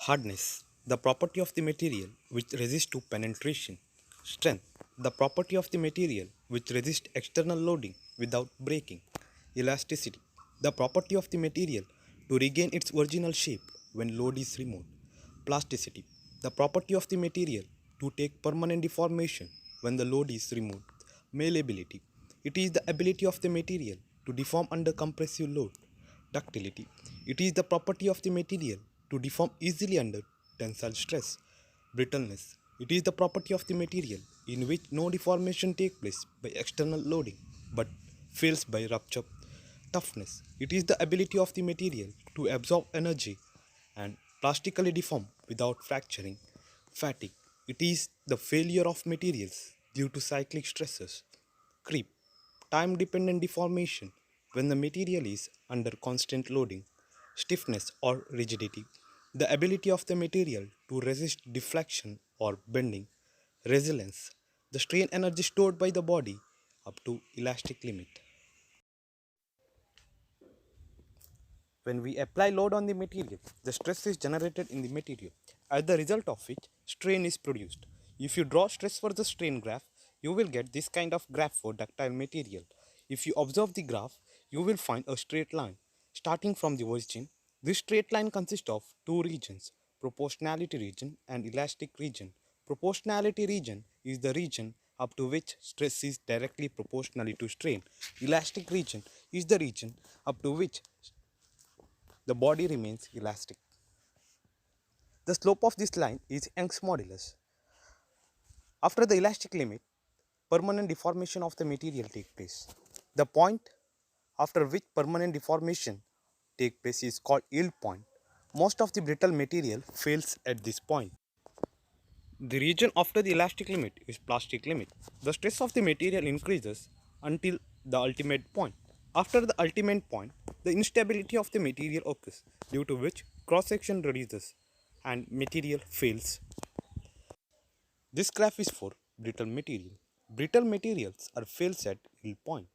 Hardness, the property of the material which resists to penetration. Strength, the property of the material which resists external loading without breaking. Elasticity, the property of the material to regain its original shape when load is removed. Plasticity, the property of the material to take permanent deformation when the load is removed. Malleability, it is the ability of the material to deform under compressive load. Ductility, it is the property of the material to deform easily under tensile stress. Brittleness, it is the property of the material in which no deformation takes place by external loading but fails by rupture. Toughness, it is the ability of the material to absorb energy and plastically deform without fracturing. Fatigue, it is the failure of materials due to cyclic stresses. Creep, time dependent deformation when the material is under constant loading. Stiffness or rigidity, the ability of the material to resist deflection or bending. Resilience, the strain energy stored by the body up to elastic limit. When we apply load on the material, the stress is generated in the material, as the result of which strain is produced. If you draw stress versus strain graph, you will get this kind of graph for ductile material. If you observe the graph, you will find a straight line. Starting from the origin, this straight line consists of two regions, proportionality region and elastic region. Proportionality region is the region up to which stress is directly proportionally to strain. Elastic region is the region up to which the body remains elastic. The slope of this line is Young's modulus. After the elastic limit, permanent deformation of the material takes place. The point after which permanent deformation takes place is called yield point. Most of the brittle material fails at this point. The region after the elastic limit is plastic limit. The stress of the material increases until the ultimate point. After the ultimate point, the instability of the material occurs, due to which cross-section reduces and material fails. This graph is for brittle material. Brittle materials are fails at yield point.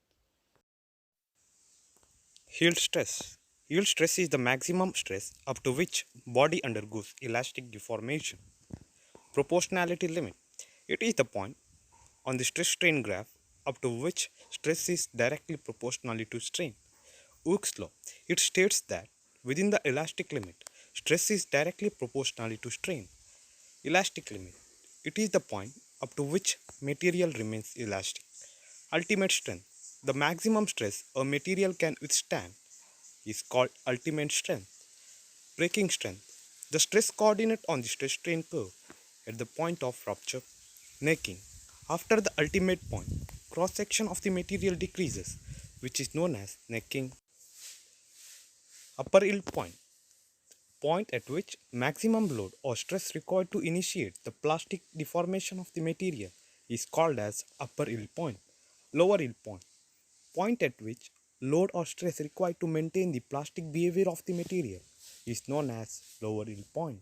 Yield stress. Yield stress is the maximum stress up to which body undergoes elastic deformation. Proportionality limit. It is the point on the stress strain graph up to which stress is directly proportionally to strain. Hooke's law. It states that within the elastic limit, stress is directly proportionally to strain. Elastic limit. It is the point up to which material remains elastic. Ultimate strength. The maximum stress a material can withstand is called ultimate strength. Breaking strength. The stress coordinate on the stress strain curve at the point of rupture. Necking. After the ultimate point, cross section of the material decreases, which is known as necking. Upper yield point. Point at which maximum load or stress required to initiate the plastic deformation of the material is called as upper yield point. Lower yield point. Point at which load or stress required to maintain the plastic behavior of the material is known as lower yield point.